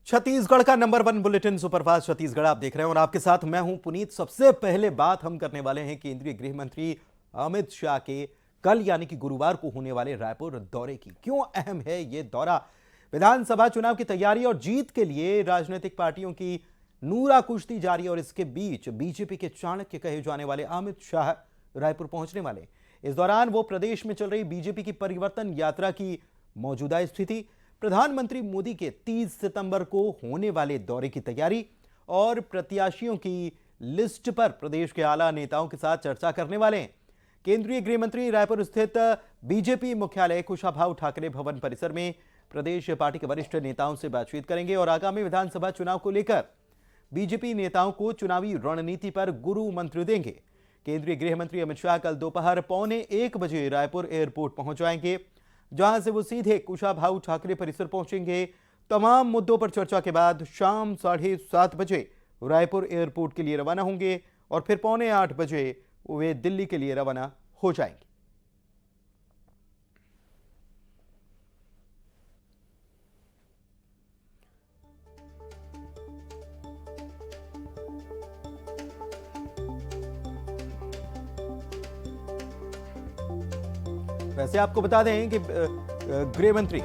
छत्तीसगढ़ का number 1 bulletin superfast Chhattisgarh आप देख रहे हैं और आपके साथ मैं हूं पुनीत। सबसे पहले बात हम करने वाले हैं केंद्रीय गृह मंत्री अमित शाह के कल यानी कि गुरुवार को होने वाले रायपुर दौरे की। क्यों अहम है ये दौरा? विधानसभा चुनाव की तैयारी और जीत के लिए राजनीतिक पार्टियों की नूरा कुश्ती जारी और इसके बीच बीजेपी के चाणक्य कहे जाने वाले अमित शाह रायपुर पहुंचने वाले। इस दौरान वो प्रदेश में चल रही बीजेपी की परिवर्तन यात्रा की मौजूदा स्थिति, प्रधानमंत्री मोदी के 30 सितंबर को होने वाले दौरे की तैयारी और प्रत्याशियों की लिस्ट पर प्रदेश के आला नेताओं के साथ चर्चा करने वाले हैं। केंद्रीय गृह मंत्री रायपुर स्थित बीजेपी मुख्यालय कुशाभाऊ ठाकरे भवन परिसर में प्रदेश पार्टी के वरिष्ठ नेताओं से बातचीत करेंगे और आगामी विधानसभा चुनाव को लेकर बीजेपी नेताओं को चुनावी रणनीति पर गुरु मंत्र देंगे। केंद्रीय गृह मंत्री अमित शाह कल दोपहर 12:45 रायपुर एयरपोर्ट पहुंच जाएंगे, जहां से वो सीधे कुशाभाऊ ठाकरे परिसर पहुंचेंगे। तमाम मुद्दों पर चर्चा के बाद शाम 7:30 बजे रायपुर एयरपोर्ट के लिए रवाना होंगे और फिर 7:45 बजे वे दिल्ली के लिए रवाना हो जाएंगे। वैसे आपको बता दें कि गृह मंत्री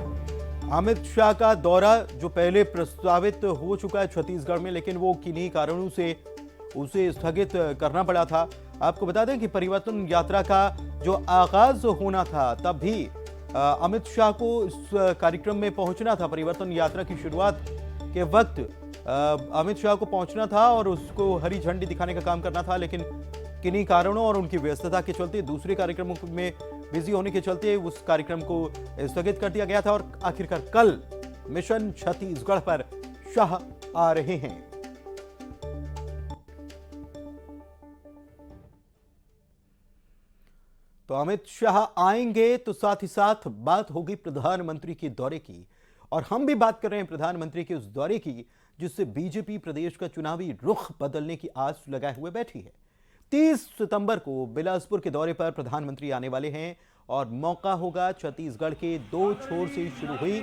अमित शाह का दौरा जो पहले प्रस्तावित हो चुका है छत्तीसगढ़ में, लेकिन वो किन्हीं कारणों से उसे स्थगित करना पड़ा था। आपको बता दें कि परिवर्तन यात्रा का जो आगाज होना था तब भी अमित शाह को इस कार्यक्रम में पहुंचना था। परिवर्तन यात्रा की शुरुआत के वक्त अमित शाह को पहुंचना था और उसको हरी झंडी दिखाने का काम करना था, लेकिन किन्हीं कारणों और उनकी व्यस्तता के चलते, दूसरे कार्यक्रमों में बिजी होने के चलते उस कार्यक्रम को स्थगित कर दिया गया था और आखिरकार कल मिशन छत्तीसगढ़ पर शाह आ रहे हैं। तो अमित शाह आएंगे तो साथ ही साथ बात होगी प्रधानमंत्री के दौरे की, और हम भी बात कर रहे हैं प्रधानमंत्री के उस दौरे की जिससे बीजेपी प्रदेश का चुनावी रुख बदलने की आस लगाए हुए बैठी है। 30 सितंबर को बिलासपुर के दौरे पर प्रधानमंत्री आने वाले हैं और मौका होगा छत्तीसगढ़ के दो छोर से शुरू हुई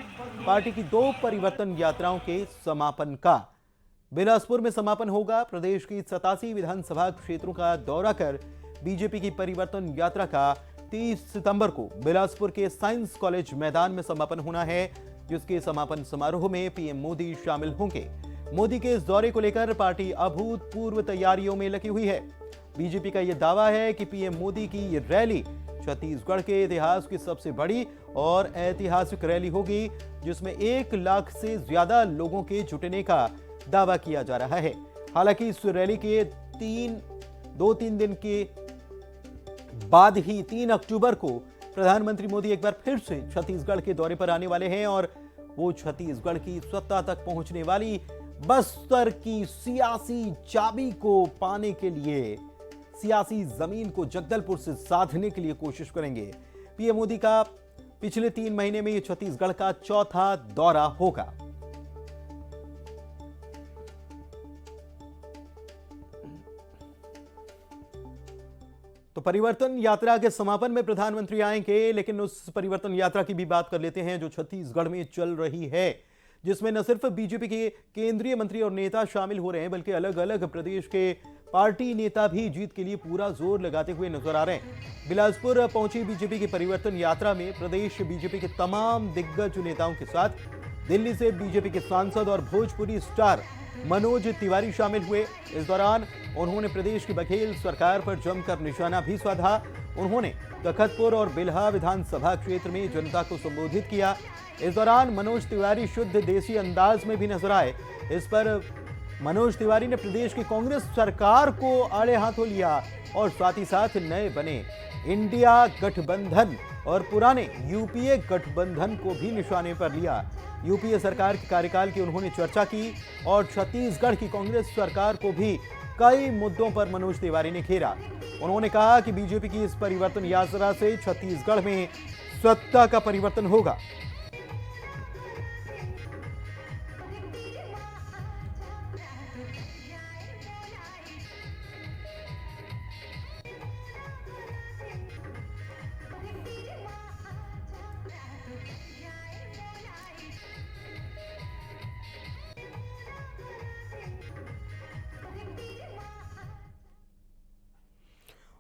पार्टी की 2 परिवर्तन यात्राओं के समापन का। बिलासपुर में समापन होगा। प्रदेश की 87 विधानसभा क्षेत्रों का दौरा कर बीजेपी की परिवर्तन यात्रा का 30 सितंबर को बिलासपुर के साइंस कॉलेज मैदान में समापन होना है, जिसके समापन समारोह में पीएम मोदी शामिल होंगे। मोदी के इस दौरे को लेकर पार्टी अभूतपूर्व तैयारियों में लगी हुई है। बीजेपी का यह दावा है कि पीएम मोदी की ये रैली छत्तीसगढ़ के इतिहास की सबसे बड़ी और ऐतिहासिक रैली होगी, जिसमें 1 लाख से ज्यादा लोगों के जुटने का दावा किया जा रहा है। हालांकि इस रैली के 2-3 दिन के बाद ही 3 अक्टूबर को प्रधानमंत्री मोदी एक बार फिर से छत्तीसगढ़ के दौरे पर आने वाले हैं और वो छत्तीसगढ़ की सत्ता तक पहुंचने वाली बस्तर की सियासी चाबी को पाने के लिए, सियासी जमीन को जगदलपुर से साधने के लिए कोशिश करेंगे। पीएम मोदी का पिछले 3 महीने में यह छत्तीसगढ़ का चौथा दौरा होगा। तो परिवर्तन यात्रा के समापन में प्रधानमंत्री आएंगे, लेकिन उस परिवर्तन यात्रा की भी बात कर लेते हैं जो छत्तीसगढ़ में चल रही है, जिसमें न सिर्फ बीजेपी के केंद्रीय मंत्री और नेता शामिल हो रहे हैं, बल्कि अलग अलग प्रदेश के पार्टी नेता भी जीत के लिए पूरा जोर लगाते हुए नजर आ रहे हैं। बिलासपुर पहुंची बीजेपी की परिवर्तन यात्रा में प्रदेश बीजेपी के तमाम दिग्गज नेताओं के साथ दिल्ली से बीजेपी के सांसद और भोजपुरी स्टार मनोज तिवारी शामिल हुए। इस दौरान उन्होंने प्रदेश की बघेल सरकार पर जमकर निशाना भी साधा। उन्होंने तखतपुर और बिल्हा विधानसभा क्षेत्र में जनता को संबोधित किया। इस दौरान मनोज तिवारी शुद्ध देसी अंदाज में भी नजर आए। इस पर मनोज तिवारी ने प्रदेश की कांग्रेस सरकार को आड़े हाथों लिया और साथ ही साथ नए बने इंडिया गठबंधन और पुराने यूपीए गठबंधन को भी निशाने पर लिया। यूपीए सरकार के कार्यकाल की उन्होंने चर्चा की और छत्तीसगढ़ की कांग्रेस सरकार को भी कई मुद्दों पर मनोज तिवारी ने घेरा। उन्होंने कहा कि बीजेपी की इस परिवर्तन यात्रा से छत्तीसगढ़ में सत्ता का परिवर्तन होगा।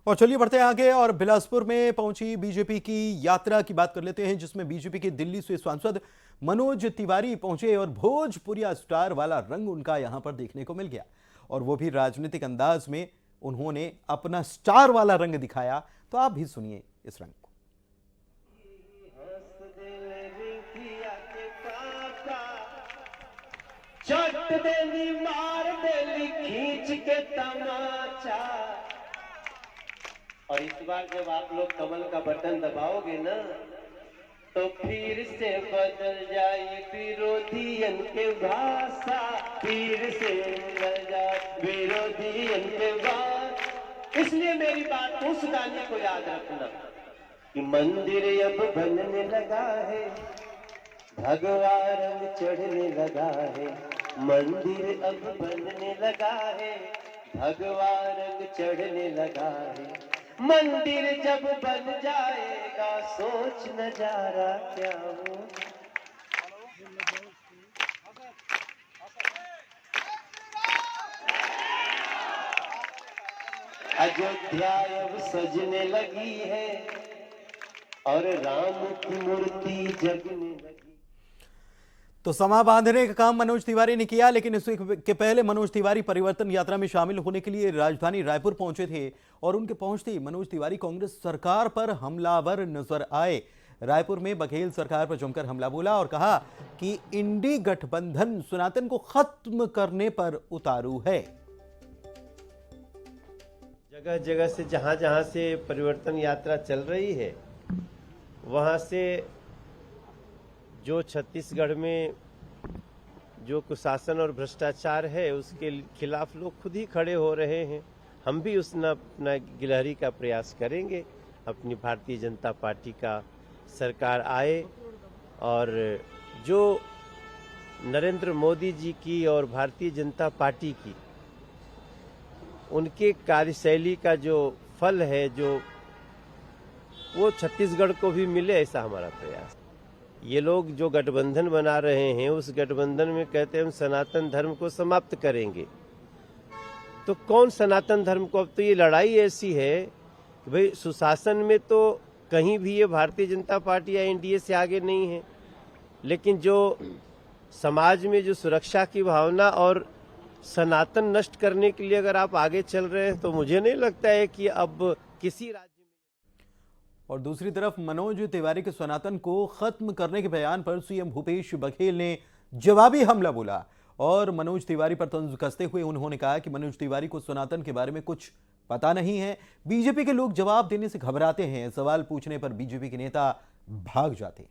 और चलिए बढ़ते हैं आगे और बिलासपुर में पहुंची बीजेपी की यात्रा की बात कर लेते हैं, जिसमें बीजेपी के दिल्ली से सांसद मनोज तिवारी पहुंचे और भोजपुरिया स्टार वाला रंग उनका यहां पर देखने को मिल गया और वो भी राजनीतिक अंदाज में उन्होंने अपना स्टार वाला रंग दिखाया। तो आप भी सुनिए इस रंग को। चट देली मार देली खींच के तमाचा। और इस बार जब आप लोग कमल का बटन दबाओगे ना तो फिर से बदल जाए विरोधियन के भाषा, फिर से बदल जाए विरोधियन के भाषा। इसलिए मेरी बात उस गाने को याद रखना कि मंदिर अब बनने लगा है, भगवा रंग चढ़ने लगा है। मंदिर अब बनने लगा है, भगवा रंग चढ़ने लगा है। मंदिर जब बन जाएगा सोच नजारा क्या हो। अयोध्या अब सजने लगी है और राम की मूर्ति जगने लगी। तो समा बांधने का काम मनोज तिवारी ने किया, लेकिन इसके पहले मनोज तिवारी परिवर्तन यात्रा में शामिल होने के लिए राजधानी रायपुर पहुंचे थे और उनके पहुंचते ही मनोज तिवारी कांग्रेस सरकार पर हमलावर नजर आए। रायपुर में बघेल सरकार पर जमकर हमला बोला और कहा कि इंडी गठबंधन सनातन को खत्म करने पर उतारू है। जगह जगह से जहां जहां से परिवर्तन यात्रा चल रही है वहां से जो छत्तीसगढ़ में जो कुशासन और भ्रष्टाचार है उसके खिलाफ लोग खुद ही खड़े हो रहे हैं। हम भी अपना गिलहरी का प्रयास करेंगे। अपनी भारतीय जनता पार्टी का सरकार आए और जो नरेंद्र मोदी जी की और भारतीय जनता पार्टी की उनके कार्यशैली का जो फल है जो वो छत्तीसगढ़ को भी मिले, ऐसा हमारा प्रयास। ये लोग जो गठबंधन बना रहे हैं उस गठबंधन में कहते हैं हम सनातन धर्म को समाप्त करेंगे। तो कौन सनातन धर्म को? अब तो ये लड़ाई ऐसी है कि भाई सुशासन में तो कहीं भी ये भारतीय जनता पार्टी या एनडीए से आगे नहीं है, लेकिन जो समाज में जो सुरक्षा की भावना और सनातन नष्ट करने के लिए अगर आप आगे चल रहे हैं तो मुझे नहीं लगता है कि अब किसी राज्य। और दूसरी तरफ मनोज तिवारी के सनातन को खत्म करने के बयान पर सीएम भूपेश बघेल ने जवाबी हमला बोला और मनोज तिवारी पर तंज कसते हुए उन्होंने कहा कि मनोज तिवारी को सनातन के बारे में कुछ पता नहीं है। बीजेपी के लोग जवाब देने से घबराते हैं, सवाल पूछने पर बीजेपी के नेता भाग जाते हैं।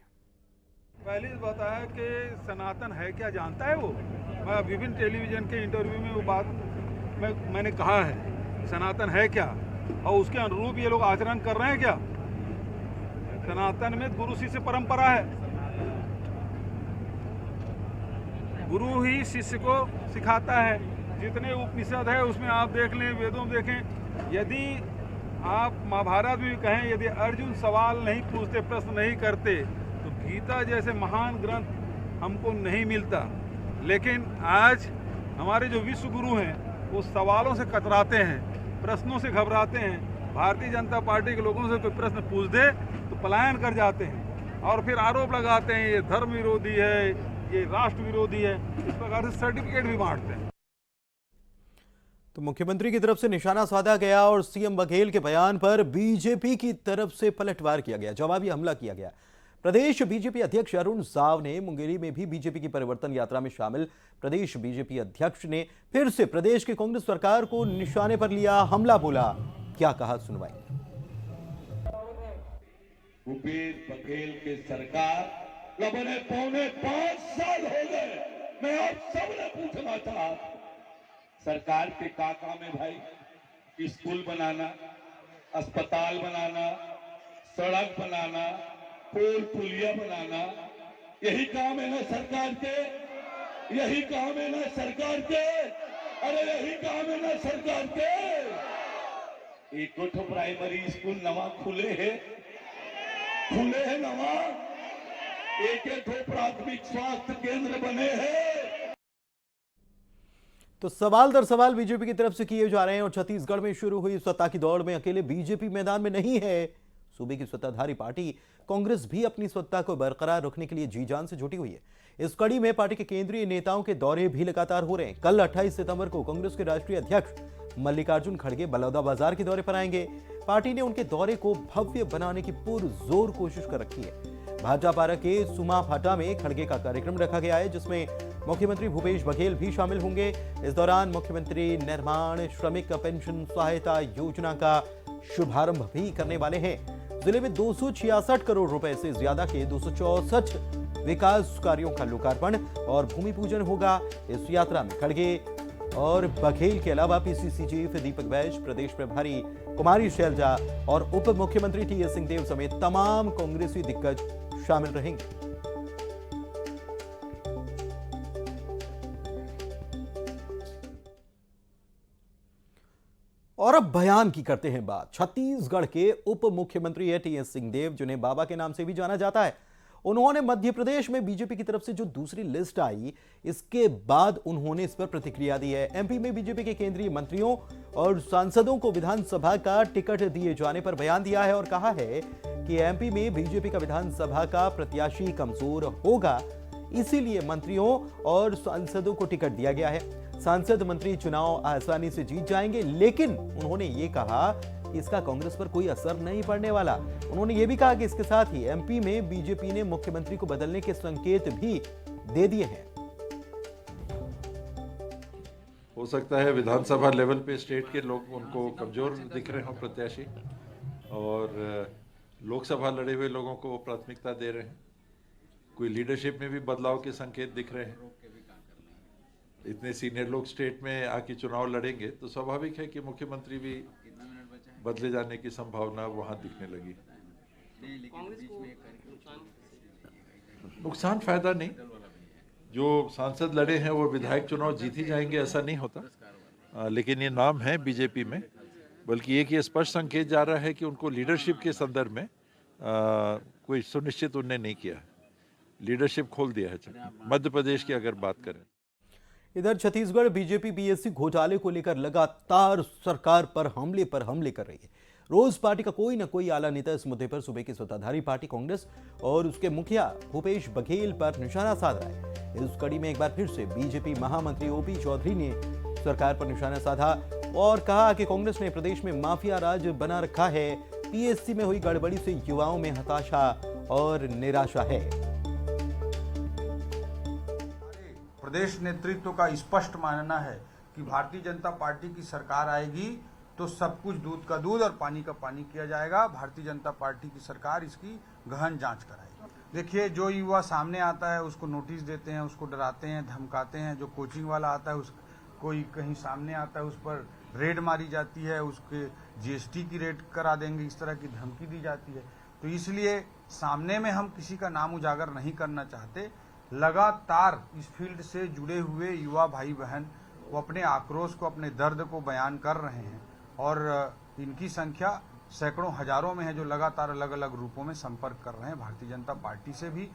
पहले बताया कि सनातन है क्या जानता है वो। मैं विभिन्न टेलीविजन के इंटरव्यू में वो बात मैंने कहा है, सनातन है क्या और उसके अनुरूप ये लोग आचरण कर रहे हैं क्या। सनातन में गुरु शिष्य परंपरा है, गुरु ही शिष्य को सिखाता है। जितने उपनिषद है उसमें आप देख लें, वेदों में देखें, यदि आप महाभारत में भी कहें यदि अर्जुन सवाल नहीं पूछते, प्रश्न नहीं करते तो गीता जैसे महान ग्रंथ हमको नहीं मिलता। लेकिन आज हमारे जो विश्व गुरु हैं वो सवालों से कतराते हैं, प्रश्नों से घबराते हैं। भारतीय जनता पार्टी के लोगों से कोई प्रश्न पूछ दे तो पलायन कर जाते हैं और फिर आरोप लगाते हैं ये धर्म विरोधी है, ये राष्ट्र विरोधी है। इस प्रकार से सर्टिफिकेट भी बांटते हैं। तो मुख्यमंत्री की तरफ से निशाना साधा गया और सीएम बघेल के बयान पर बीजेपी की तरफ से पलटवार किया गया, जवाबी हमला किया गया। प्रदेश बीजेपी अध्यक्ष अरुण साव ने मुंगेली में भी बीजेपी की परिवर्तन यात्रा में शामिल प्रदेश बीजेपी अध्यक्ष ने फिर से प्रदेश की कांग्रेस सरकार को निशाने पर लिया, हमला बोला। क्या कहा, सुनवाई। भूपेश बघेल के सरकार लगभग पौने 5 साल हो गए। मैं आप सबने पूछना था सरकार के का काम है भाई? स्कूल बनाना, अस्पताल बनाना, सड़क बनाना, पुल पुलिया बनाना, यही काम है ना सरकार के? यही काम है ना सरकार के? अरे यही काम है ना सरकार के? एक प्राइमरी स्कूल नवा खुले है नवा, एक प्राथमिक स्वास्थ्य केंद्र बने हैं। तो सवाल दर सवाल बीजेपी की तरफ से किए जा रहे हैं और छत्तीसगढ़ में शुरू हुई सत्ता की दौड़ में अकेले बीजेपी मैदान में नहीं है। सूबे की सत्ताधारी पार्टी कांग्रेस भी अपनी सत्ता को बरकरार रखने के लिए जी जान से जुटी हुई है। इस कड़ी में पार्टी के केंद्रीय नेताओं के दौरे भी लगातार हो रहे हैं। कल 28 सितंबर को कांग्रेस के राष्ट्रीय अध्यक्ष मल्लिकार्जुन खड़गे बलौदाबाजार के दौरे पर आएंगे। पार्टी ने उनके दौरे को भव्य बनाने की पुरजोर कोशिश कर रखी है। भाजपा के सुमाफाटा में खड़गे का कार्यक्रम रखा गया है, जिसमें मुख्यमंत्री भूपेश बघेल भी शामिल होंगे। इस दौरान मुख्यमंत्री निर्माण श्रमिक पेंशन सहायता योजना का शुभारंभ भी करने वाले हैं। जिले में 266 करोड़ रुपए से ज्यादा के 264 विकास कार्यों का लोकार्पण और भूमि पूजन होगा। इस यात्रा में खड़गे और बघेल के अलावा पीसीसी चीफ दीपक बैज, प्रदेश प्रभारी कुमारी शैलजा और उप मुख्यमंत्री टीएस सिंहदेव समेत तमाम कांग्रेसी दिग्गज शामिल रहेंगे। और अब बयान की करते हैं बात। छत्तीसगढ़ के उप मुख्यमंत्री है टीएस सिंहदेव, जिन्हें बाबा के नाम से भी जाना जाता है। उन्होंने मध्य प्रदेश में बीजेपी की तरफ से जो दूसरी लिस्ट आई, इसके बाद उन्होंने इस पर प्रतिक्रिया दी है। एमपी में बीजेपी के केंद्रीय मंत्रियों और सांसदों को विधानसभा का टिकट दिए जाने पर बयान दिया है और कहा है कि एमपी में बीजेपी का विधानसभा का प्रत्याशी कमजोर होगा, इसीलिए मंत्रियों और सांसदों को टिकट दिया गया है। सांसद मंत्री चुनाव आसानी से जीत जाएंगे, लेकिन उन्होंने ये कहा कि इसका कांग्रेस पर कोई असर नहीं पड़ने वाला। उन्होंने ये भी कहा कि इसके साथ ही एमपी में बीजेपी ने मुख्यमंत्री को बदलने के संकेत भी दे दिए हैं। हो सकता है विधानसभा लेवल पे स्टेट के लोग उनको कमजोर दिख रहे हो प्रत्याशी, और लोकसभा लड़े हुए लोगों को प्राथमिकता दे रहे हैं। कोई लीडरशिप में भी बदलाव के संकेत दिख रहे हैं। इतने सीनियर लोग स्टेट में आके चुनाव लड़ेंगे तो स्वाभाविक है कि मुख्यमंत्री भी बदले जाने की संभावना वहां दिखने लगी। नुकसान फायदा नहीं, जो सांसद लड़े हैं वो विधायक चुनाव जीत ही जाएंगे ऐसा नहीं होता। लेकिन ये नाम है बीजेपी में, बल्कि एक ये स्पष्ट संकेत जा रहा है कि उनको लीडरशिप के संदर्भ में कोई सुनिश्चित उन्होंने नहीं किया है। लीडरशिप खोल दिया है। मध्य प्रदेश की अगर बात करें, इधर छत्तीसगढ़ बीजेपी पीएससी घोटाले को लेकर लगातार सरकार पर हमले कर रही है। रोज पार्टी का कोई न कोई आला नेता इस मुद्दे पर सूबे की सत्ताधारी पार्टी कांग्रेस और उसके मुखिया भूपेश बघेल पर निशाना साध रहा है। इस कड़ी में एक बार फिर से बीजेपी महामंत्री ओपी चौधरी ने सरकार पर निशाना साधा और कहा कि कांग्रेस ने प्रदेश में माफिया राज बना रखा है। पीएससी में हुई गड़बड़ी से युवाओं में हताशा और निराशा है। प्रदेश नेतृत्व का स्पष्ट मानना है कि भारतीय जनता पार्टी की सरकार आएगी तो सब कुछ दूध का दूध और पानी का पानी किया जाएगा। भारतीय जनता पार्टी की सरकार इसकी गहन जांच कराएगी। देखिए, जो युवा सामने आता है उसको नोटिस देते हैं, उसको डराते हैं, धमकाते हैं। जो कोचिंग वाला आता है, उस कोई कहीं सामने आता है उस पर रेड मारी जाती है, उसके जीएसटी की रेड करा देंगे, इस तरह की धमकी दी जाती है। तो इसलिए सामने में हम किसी का नाम उजागर नहीं करना चाहते। लगातार इस फील्ड से जुड़े हुए युवा भाई बहन वो अपने आक्रोश को, अपने दर्द को बयान कर रहे हैं और इनकी संख्या सैकड़ों हजारों में है, जो लगातार अलग अलग रूपों में संपर्क कर रहे हैं भारतीय जनता पार्टी से भी।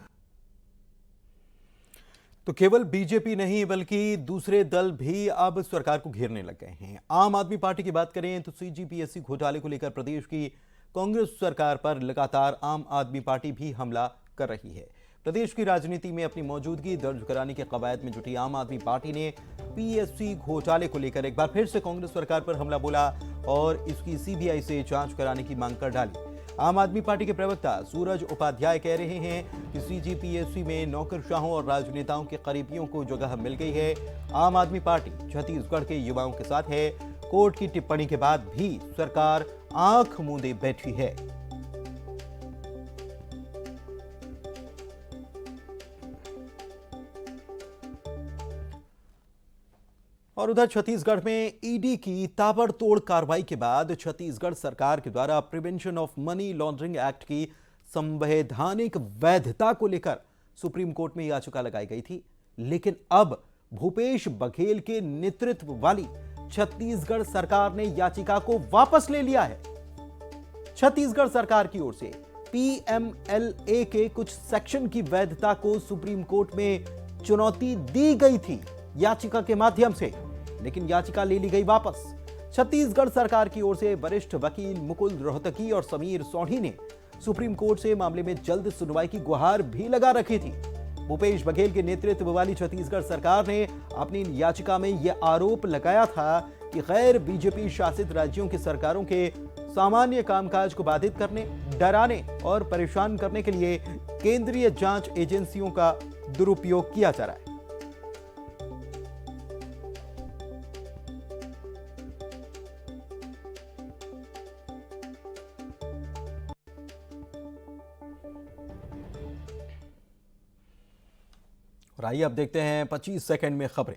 तो केवल बीजेपी नहीं बल्कि दूसरे दल भी अब सरकार को घेरने लग गए हैं। आम आदमी पार्टी की बात करें तो सीजीपीएससी घोटाले को लेकर प्रदेश की कांग्रेस सरकार पर लगातार आम आदमी पार्टी भी हमला कर रही है। प्रदेश की राजनीति में अपनी मौजूदगी दर्ज कराने के कवायद में जुटी आम आदमी पार्टी ने पीएससी घोटाले को लेकर एक बार फिर से कांग्रेस सरकार पर हमला बोला और इसकी सीबीआई से जांच कराने की मांग कर डाली। आम आदमी पार्टी के प्रवक्ता सूरज उपाध्याय कह रहे हैं कि सीजीपीएससी में नौकरशाहों और राजनेताओं के करीबियों को जगह मिल गई है। आम आदमी पार्टी छत्तीसगढ़ के युवाओं के साथ है। कोर्ट की टिप्पणी के बाद भी सरकार आंख मूंदे बैठी है। और उधर छत्तीसगढ़ में ईडी की ताबड़तोड़ कार्रवाई के बाद छत्तीसगढ़ सरकार के द्वारा prevention of money laundering act की संवैधानिक वैधता को लेकर सुप्रीम कोर्ट में याचिका लगाई गई थी, लेकिन अब भूपेश बघेल के नेतृत्व वाली छत्तीसगढ़ सरकार ने याचिका को वापस ले लिया है। छत्तीसगढ़ सरकार की ओर से पीएमएलए के कुछ सेक्शन की वैधता को सुप्रीम कोर्ट में चुनौती दी गई थी याचिका के माध्यम से। लेकिन याचिका ले ली गई वापस। छत्तीसगढ़ सरकार की ओर से वरिष्ठ वकील मुकुल रोहतगी और समीर सोढ़ी ने सुप्रीम कोर्ट से मामले में जल्द सुनवाई की गुहार भी लगा रखी थी। भूपेश बघेल के नेतृत्व वाली छत्तीसगढ़ सरकार ने अपनी याचिका में यह आरोप लगाया था कि गैर बीजेपी शासित राज्यों की सरकारों के सामान्य कामकाज को बाधित करने, डराने और परेशान करने के लिए केंद्रीय जांच एजेंसियों का दुरुपयोग किया जा रहा है। और आइए अब देखते हैं 25 सेकंड में खबरें।